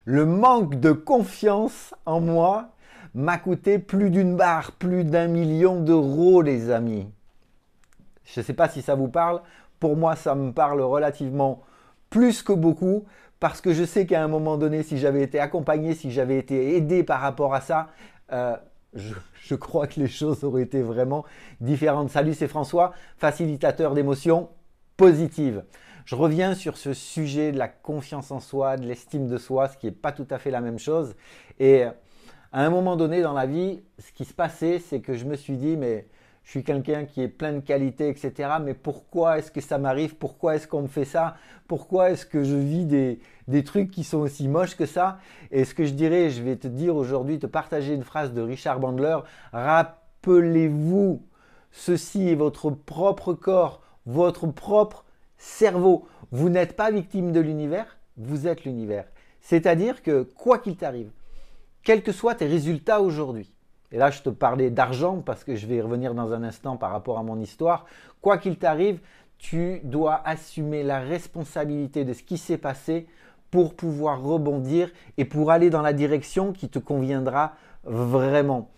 Le manque de confiance en moi m'a coûté plus d'une barre, plus d'1 million d'euros, les amis. Je ne sais pas si ça vous parle. Pour moi, ça me parle relativement plus que beaucoup parce que je sais qu'à un moment donné, si j'avais été accompagné, si j'avais été aidé par rapport à ça, euh, je crois que les choses auraient été vraiment différentes. Salut, c'est François, facilitateur d'émotions positives. Je reviens sur ce sujet de la confiance en soi, de l'estime de soi, ce qui n'est pas tout à fait la même chose. Et à un moment donné dans la vie, ce qui se passait, c'est que je me suis dit, mais je suis quelqu'un qui est plein de qualités, etc. Mais pourquoi est-ce que ça m'arrive? Pourquoi est-ce qu'on me fait ça? Pourquoi est-ce que je vis des trucs qui sont aussi moches que ça? Et ce que je dirais, je vais te dire aujourd'hui, te partager une phrase de Richard Bandler. Rappelez-vous, ceci est votre propre corps, votre propre cerveau. Vous n'êtes pas victime de l'univers, vous êtes l'univers. C'est-à-dire que quoi qu'il t'arrive, quels que soient tes résultats aujourd'hui, et là je te parlais d'argent parce que je vais y revenir dans un instant par rapport à mon histoire, quoi qu'il t'arrive, tu dois assumer la responsabilité de ce qui s'est passé pour pouvoir rebondir et pour aller dans la direction qui te conviendra vraiment.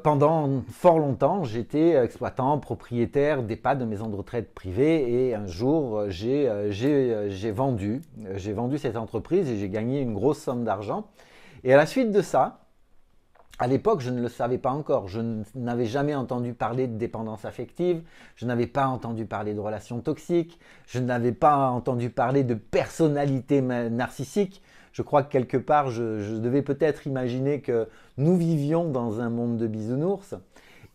Pendant fort longtemps, j'étais exploitant, propriétaire d'EHPAD, de maisons de retraite privées, et un jour, j'ai vendu cette entreprise et j'ai gagné une grosse somme d'argent. Et à la suite de ça, à l'époque, je ne le savais pas encore. Je n'avais jamais entendu parler de dépendance affective, je n'avais pas entendu parler de relations toxiques, je n'avais pas entendu parler de personnalité narcissique. Je crois que quelque part, je devais peut-être imaginer que nous vivions dans un monde de bisounours.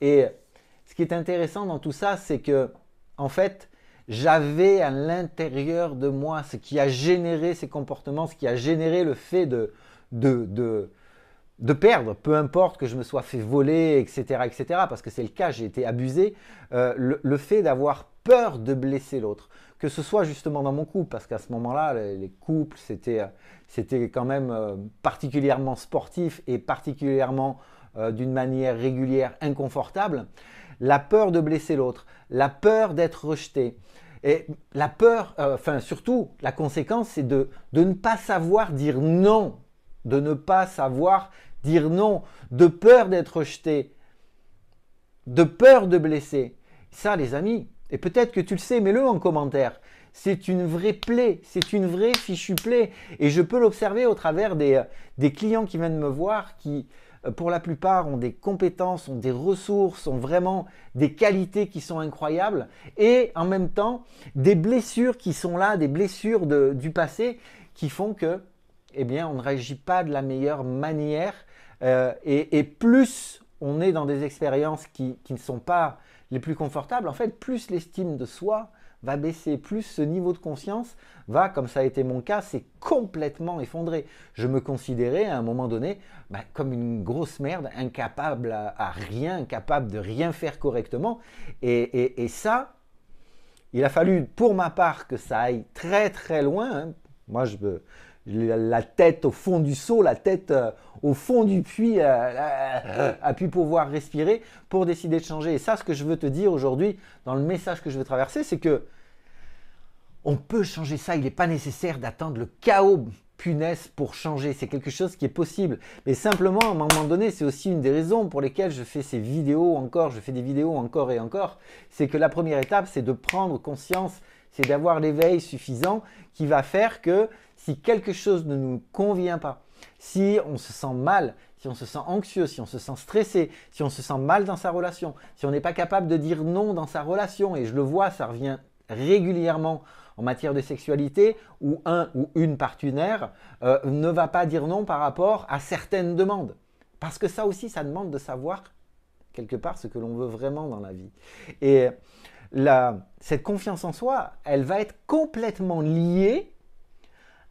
Et ce qui est intéressant dans tout ça, c'est que, en fait, j'avais à l'intérieur de moi ce qui a généré ces comportements, ce qui a généré le fait de perdre, peu importe que je me sois fait voler, etc., parce que c'est le cas, j'ai été abusé, le fait d'avoir peur de blesser l'autre, que ce soit justement dans mon couple, parce qu'à ce moment-là, les couples, c'était quand même particulièrement sportif et particulièrement d'une manière régulière inconfortable, la peur de blesser l'autre, la peur d'être rejeté. Et la peur, surtout, la conséquence, c'est de ne pas savoir dire non, de ne pas savoir dire non, de peur d'être rejeté, de peur de blesser. Ça, les amis, et peut-être que tu le sais, mets-le en commentaire. C'est une vraie plaie, c'est une vraie fichue plaie. Et je peux l'observer au travers des clients qui viennent me voir, qui, pour la plupart, ont des compétences, ont des ressources, ont vraiment des qualités qui sont incroyables. Et en même temps, des blessures qui sont là, des blessures du passé qui font que, eh bien, on ne réagit pas de la meilleure manière. Et plus on est dans des expériences qui ne sont pas les plus confortables, en fait, plus l'estime de soi va baisser, plus ce niveau de conscience va, comme ça a été mon cas, c'est complètement effondré. Je me considérais à un moment donné comme une grosse merde, incapable à rien, incapable de rien faire correctement. Et ça, il a fallu pour ma part que ça aille très très loin. Hein. Moi, la tête au fond du seau, la tête au fond du puits, a pu pouvoir respirer pour décider de changer. Et ça, ce que je veux te dire aujourd'hui, dans le message que je veux traverser, c'est que on peut changer ça. Il n'est pas nécessaire d'attendre le chaos punaise pour changer. C'est quelque chose qui est possible. Mais simplement, à un moment donné, c'est aussi une des raisons pour lesquelles je fais ces vidéos encore, je fais des vidéos encore et encore. C'est que la première étape, c'est de prendre conscience, c'est d'avoir l'éveil suffisant qui va faire que si quelque chose ne nous convient pas, si on se sent mal, si on se sent anxieux, si on se sent stressé, si on se sent mal dans sa relation, si on n'est pas capable de dire non dans sa relation, et je le vois, ça revient régulièrement en matière de sexualité, où un ou une partenaire ne va pas dire non par rapport à certaines demandes. Parce que ça aussi, ça demande de savoir quelque part ce que l'on veut vraiment dans la vie. Et cette confiance en soi, elle va être complètement liée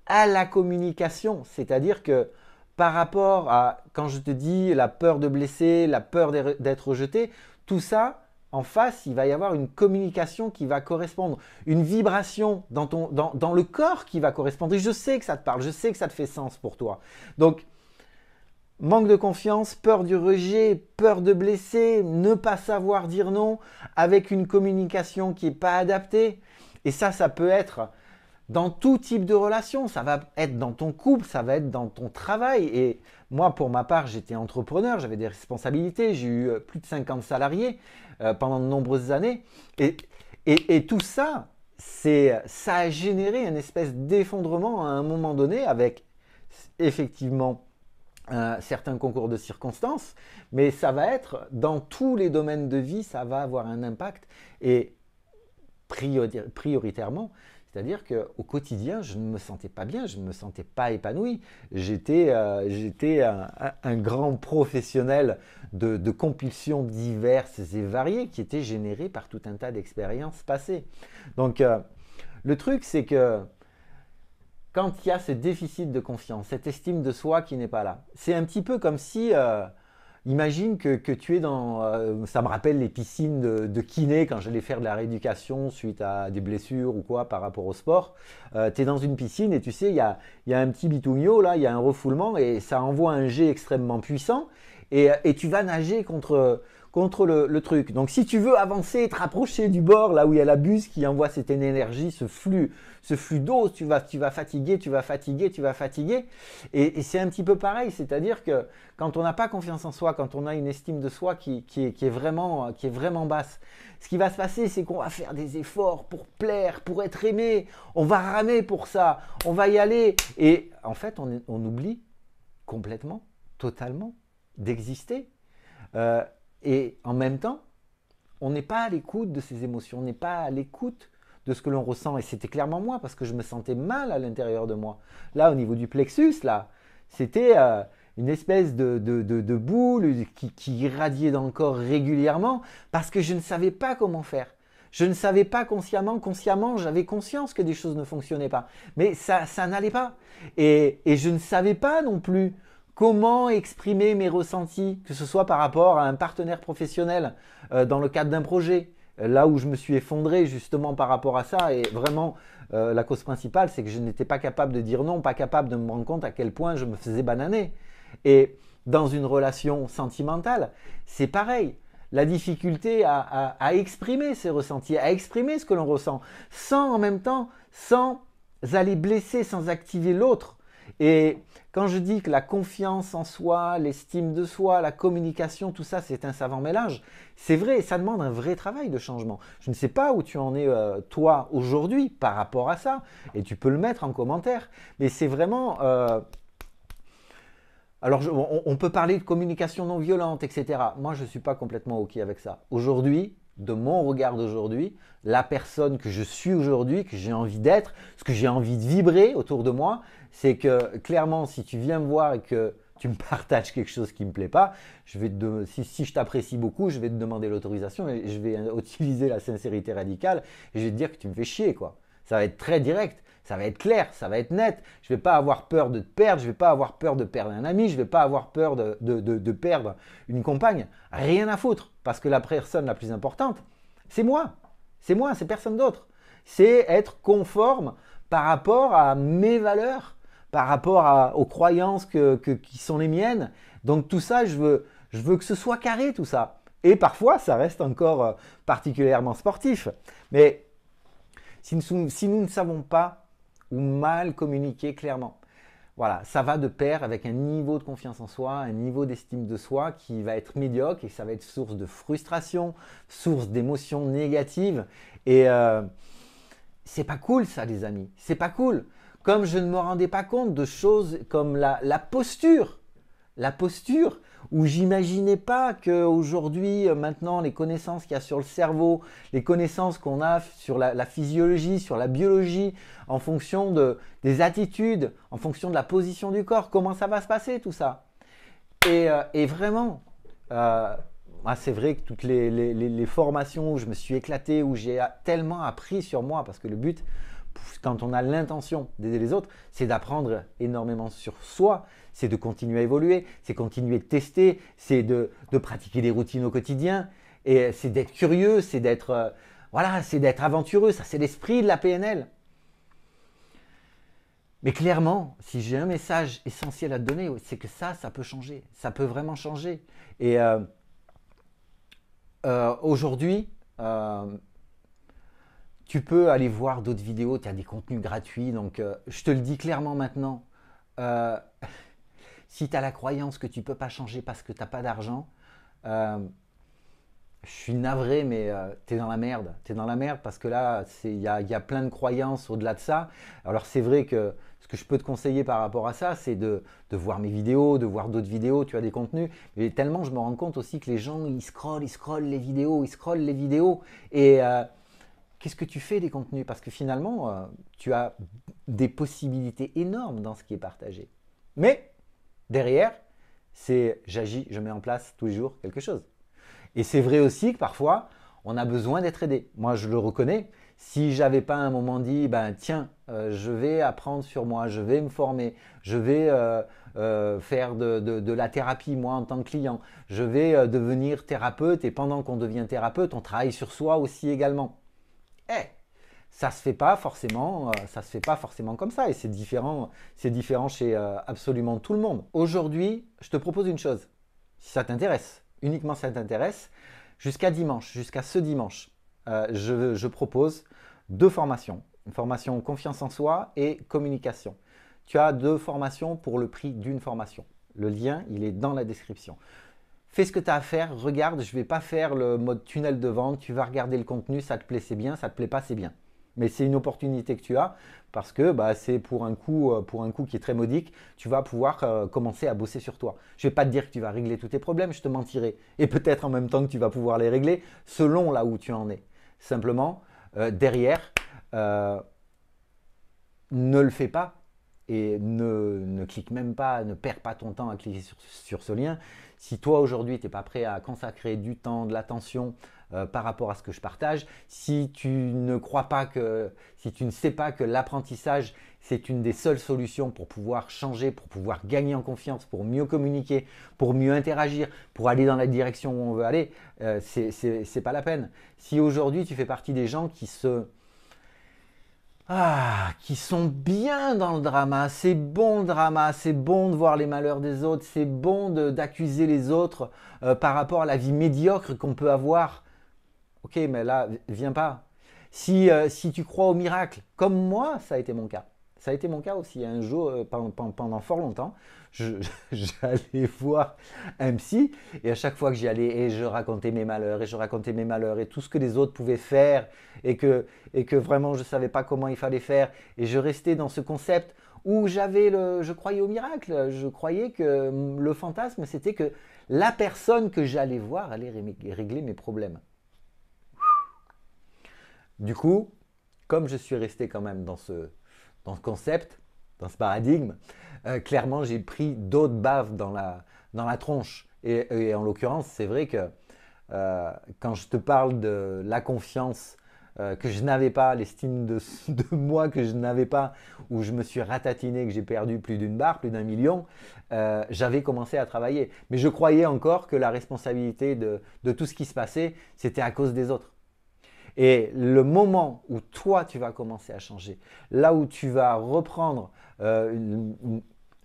à la communication. C'est-à-dire que par rapport à, quand je te dis la peur de blesser, la peur d'être rejeté, tout ça, en face, il va y avoir une communication qui va correspondre, une vibration dans le corps qui va correspondre. Et je sais que ça te parle, je sais que ça te fait sens pour toi. Donc, manque de confiance, peur du rejet, peur de blesser, ne pas savoir dire non, avec une communication qui n'est pas adaptée. Et ça peut être dans tout type de relation. Ça va être dans ton couple, ça va être dans ton travail. Et moi, pour ma part, j'étais entrepreneur, j'avais des responsabilités, j'ai eu plus de 50 salariés pendant de nombreuses années. Et, et tout ça, ça a généré une espèce d'effondrement à un moment donné avec effectivement certains concours de circonstances, mais ça va être dans tous les domaines de vie, ça va avoir un impact et prioritairement, c'est-à-dire qu'au quotidien, je ne me sentais pas bien, je ne me sentais pas épanoui. J'étais un grand professionnel de compulsions diverses et variées qui étaient générées par tout un tas d'expériences passées. Donc, le truc, c'est que quand il y a ce déficit de confiance, cette estime de soi qui n'est pas là, c'est un petit peu comme si, imagine que tu es dans, ça me rappelle les piscines de kiné quand j'allais faire de la rééducation suite à des blessures ou quoi par rapport au sport. Tu es dans une piscine et tu sais, il y a un petit bitougno là, il y a un refoulement et ça envoie un jet extrêmement puissant et tu vas nager contre le truc. Donc si tu veux avancer, te rapprocher du bord, là où il y a la buse qui envoie cette énergie, ce flux d'eau, tu vas fatiguer, tu vas fatiguer, tu vas fatiguer. Et c'est un petit peu pareil, c'est-à-dire que quand on n'a pas confiance en soi, quand on a une estime de soi qui est vraiment basse, ce qui va se passer, c'est qu'on va faire des efforts pour plaire, pour être aimé, on va ramer pour ça, on va y aller. Et en fait, on oublie complètement, totalement, d'exister. Et en même temps, on n'est pas à l'écoute de ses émotions, on n'est pas à l'écoute de ce que l'on ressent. Et c'était clairement moi, parce que je me sentais mal à l'intérieur de moi. Là, au niveau du plexus, là, c'était une espèce de boule qui irradiait dans le corps régulièrement, parce que je ne savais pas comment faire. Je ne savais pas consciemment, j'avais conscience que des choses ne fonctionnaient pas. Mais ça n'allait pas. Et je ne savais pas non plus comment exprimer mes ressentis, que ce soit par rapport à un partenaire professionnel dans le cadre d'un projet, là où je me suis effondré justement par rapport à ça. Et vraiment, la cause principale, c'est que je n'étais pas capable de dire non, pas capable de me rendre compte à quel point je me faisais bananer. Et dans une relation sentimentale, c'est pareil. La difficulté à exprimer ses ressentis, à exprimer ce que l'on ressent, sans en même temps, sans aller blesser, sans activer l'autre. Et quand je dis que la confiance en soi, l'estime de soi, la communication, tout ça, c'est un savant mélange, c'est vrai, ça demande un vrai travail de changement. Je ne sais pas où tu en es, toi, aujourd'hui, par rapport à ça, et tu peux le mettre en commentaire, mais c'est vraiment... Alors, on peut parler de communication non violente, etc. Moi, je ne suis pas complètement OK avec ça. Aujourd'hui, de mon regard d'aujourd'hui, la personne que je suis aujourd'hui, que j'ai envie d'être, ce que j'ai envie de vibrer autour de moi, c'est que clairement, si tu viens me voir et que tu me partages quelque chose qui ne me plaît pas, si je t'apprécie beaucoup, je vais te demander l'autorisation et je vais utiliser la sincérité radicale et je vais te dire que tu me fais chier, quoi. Ça va être très direct. Ça va être clair, ça va être net. Je ne vais pas avoir peur de te perdre, je ne vais pas avoir peur de perdre un ami, je ne vais pas avoir peur de perdre une compagne. Rien à foutre, parce que la personne la plus importante, c'est moi. C'est moi, c'est personne d'autre. C'est être conforme par rapport à mes valeurs, par rapport aux croyances qui sont les miennes. Donc tout ça, je veux que ce soit carré, tout ça. Et parfois, ça reste encore particulièrement sportif. Mais si nous ne savons pas ou mal communiquer clairement. Voilà, ça va de pair avec un niveau de confiance en soi, un niveau d'estime de soi qui va être médiocre et ça va être source de frustration, source d'émotions négatives. Et c'est pas cool ça, les amis. C'est pas cool. Comme je ne me rendais pas compte de choses comme la posture. La posture où j'imaginais pas qu'aujourd'hui, maintenant, les connaissances qu'il y a sur le cerveau, les connaissances qu'on a sur la physiologie, sur la biologie, en fonction des attitudes, en fonction de la position du corps, comment ça va se passer tout ça. Et vraiment, c'est vrai que toutes les formations où je me suis éclaté, où j'ai tellement appris sur moi, parce que le but, quand on a l'intention d'aider les autres, c'est d'apprendre énormément sur soi, c'est de continuer à évoluer, c'est continuer de tester, c'est de pratiquer des routines au quotidien, et c'est d'être curieux, c'est d'être c'est d'être aventureux, ça c'est l'esprit de la PNL. Mais clairement, si j'ai un message essentiel à te donner, c'est que ça peut changer, ça peut vraiment changer. Et aujourd'hui, Tu peux aller voir d'autres vidéos, tu as des contenus gratuits. Donc, je te le dis clairement maintenant, euh, si tu as la croyance que tu ne peux pas changer parce que tu n'as pas d'argent, euh, je suis navré, mais tu es dans la merde. Tu es dans la merde parce que là, il y a plein de croyances au-delà de ça. Alors, c'est vrai que ce que je peux te conseiller par rapport à ça, c'est de voir mes vidéos, de voir d'autres vidéos, tu as des contenus. Mais tellement, je me rends compte aussi que les gens, ils scrollent les vidéos, ils scrollent les vidéos. Et qu'est-ce que tu fais des contenus? Parce que finalement, tu as des possibilités énormes dans ce qui est partagé. Mais derrière, c'est j'agis, je mets en place tous les jours quelque chose. Et c'est vrai aussi que parfois, on a besoin d'être aidé. Moi, je le reconnais. Si j'avais pas à un moment dit, ben tiens, je vais apprendre sur moi, je vais me former, je vais faire de la thérapie moi en tant que client, je vais devenir thérapeute et pendant qu'on devient thérapeute, on travaille sur soi aussi également. Eh, ça se fait pas forcément, ça se fait pas forcément comme ça et c'est différent chez absolument tout le monde. Aujourd'hui, je te propose une chose. Si ça t'intéresse, uniquement si ça t'intéresse, jusqu'à dimanche, jusqu'à ce dimanche, je propose deux formations. Une formation confiance en soi et communication. Tu as deux formations pour le prix d'une formation. Le lien, il est dans la description. Fais ce que tu as à faire, regarde, je ne vais pas faire le mode tunnel de vente, tu vas regarder le contenu, ça te plaît, c'est bien, ça te plaît pas, c'est bien. Mais c'est une opportunité que tu as parce que bah, c'est pour un coût qui est très modique, tu vas pouvoir commencer à bosser sur toi. Je ne vais pas te dire que tu vas régler tous tes problèmes, je te mentirai. Et peut-être en même temps que tu vas pouvoir les régler selon là où tu en es. Simplement, derrière, ne le fais pas et ne clique même pas, ne perds pas ton temps à cliquer sur ce lien. Si toi aujourd'hui tu n'es pas prêt à consacrer du temps, de l'attention par rapport à ce que je partage, si tu ne crois pas que, si tu ne sais pas que l'apprentissage c'est une des seules solutions pour pouvoir changer, pour pouvoir gagner en confiance, pour mieux communiquer, pour mieux interagir, pour aller dans la direction où on veut aller, c'est pas la peine. Si aujourd'hui tu fais partie des gens qui sont bien dans le drama. C'est bon le drama, c'est bon de voir les malheurs des autres, c'est bon d'accuser les autres par rapport à la vie médiocre qu'on peut avoir. Ok, mais là, viens pas. Si tu crois au miracle, comme moi, ça a été mon cas. Ça a été mon cas aussi. Un jour, pendant fort longtemps, j'allais voir un psy et à chaque fois que j'y allais, et je racontais mes malheurs, et je racontais mes malheurs, et tout ce que les autres pouvaient faire, et que vraiment je ne savais pas comment il fallait faire. Et je restais dans ce concept où je croyais au miracle. Je croyais que le fantasme, c'était que la personne que j'allais voir allait régler mes problèmes. Du coup, comme je suis resté quand même dans ce concept, dans ce paradigme, clairement j'ai pris d'autres baves dans la tronche. Et en l'occurrence, c'est vrai que quand je te parle de la confiance que je n'avais pas, l'estime de moi que je n'avais pas, où je me suis ratatiné, que j'ai perdu plus d'une barre, plus d'un million, j'avais commencé à travailler. Mais je croyais encore que la responsabilité de tout ce qui se passait, c'était à cause des autres. Et le moment où toi, tu vas commencer à changer, là où tu vas reprendre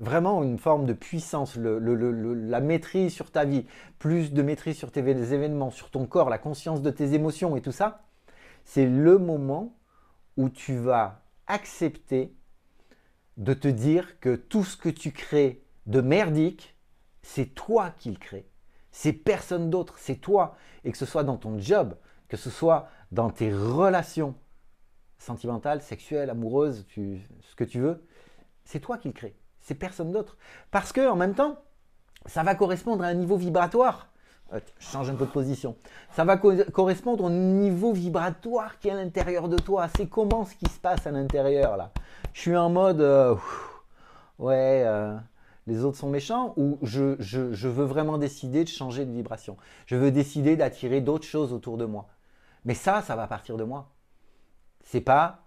vraiment une forme de puissance, la maîtrise sur ta vie, plus de maîtrise sur tes événements, sur ton corps, la conscience de tes émotions et tout ça, c'est le moment où tu vas accepter de te dire que tout ce que tu crées de merdique, c'est toi qui le crée. C'est personne d'autre, c'est toi. Et que ce soit dans ton job, que ce soit dans tes relations sentimentales, sexuelles, amoureuses, ce que tu veux, c'est toi qui le crée. C'est personne d'autre. Parce que en même temps, ça va correspondre à un niveau vibratoire. Je change un peu de position. Ça va correspondre au niveau vibratoire qui est à l'intérieur de toi. C'est comment ce qui se passe à l'intérieur là. Je suis en mode ouais, les autres sont méchants, ou je veux vraiment décider de changer de vibration. Je veux décider d'attirer d'autres choses autour de moi. Mais ça va partir de moi. C'est pas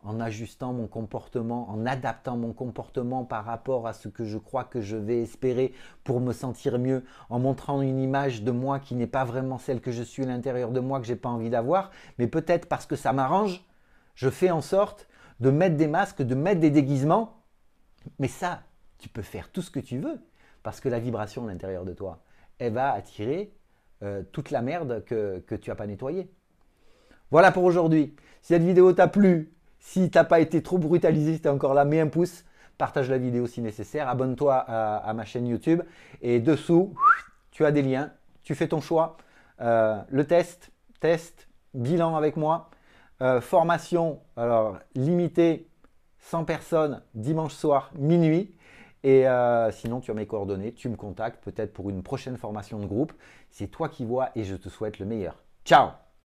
en ajustant mon comportement, en adaptant mon comportement par rapport à ce que je crois que je vais espérer pour me sentir mieux, en montrant une image de moi qui n'est pas vraiment celle que je suis à l'intérieur de moi, que j'ai pas envie d'avoir, mais peut-être parce que ça m'arrange, je fais en sorte de mettre des masques, de mettre des déguisements. Mais ça, tu peux faire tout ce que tu veux, parce que la vibration à l'intérieur de toi, elle va attirer toute la merde que tu n'as pas nettoyée. Voilà pour aujourd'hui. Si cette vidéo t'a plu, si t'as pas été trop brutalisé, si t'es encore là, mets un pouce, partage la vidéo si nécessaire, abonne-toi à ma chaîne YouTube et dessous, tu as des liens, tu fais ton choix. Le test, bilan avec moi, formation, alors limitée, 100 personnes, dimanche soir, minuit. Et sinon, tu as mes coordonnées, tu me contactes peut-être pour une prochaine formation de groupe. C'est toi qui vois et je te souhaite le meilleur. Ciao!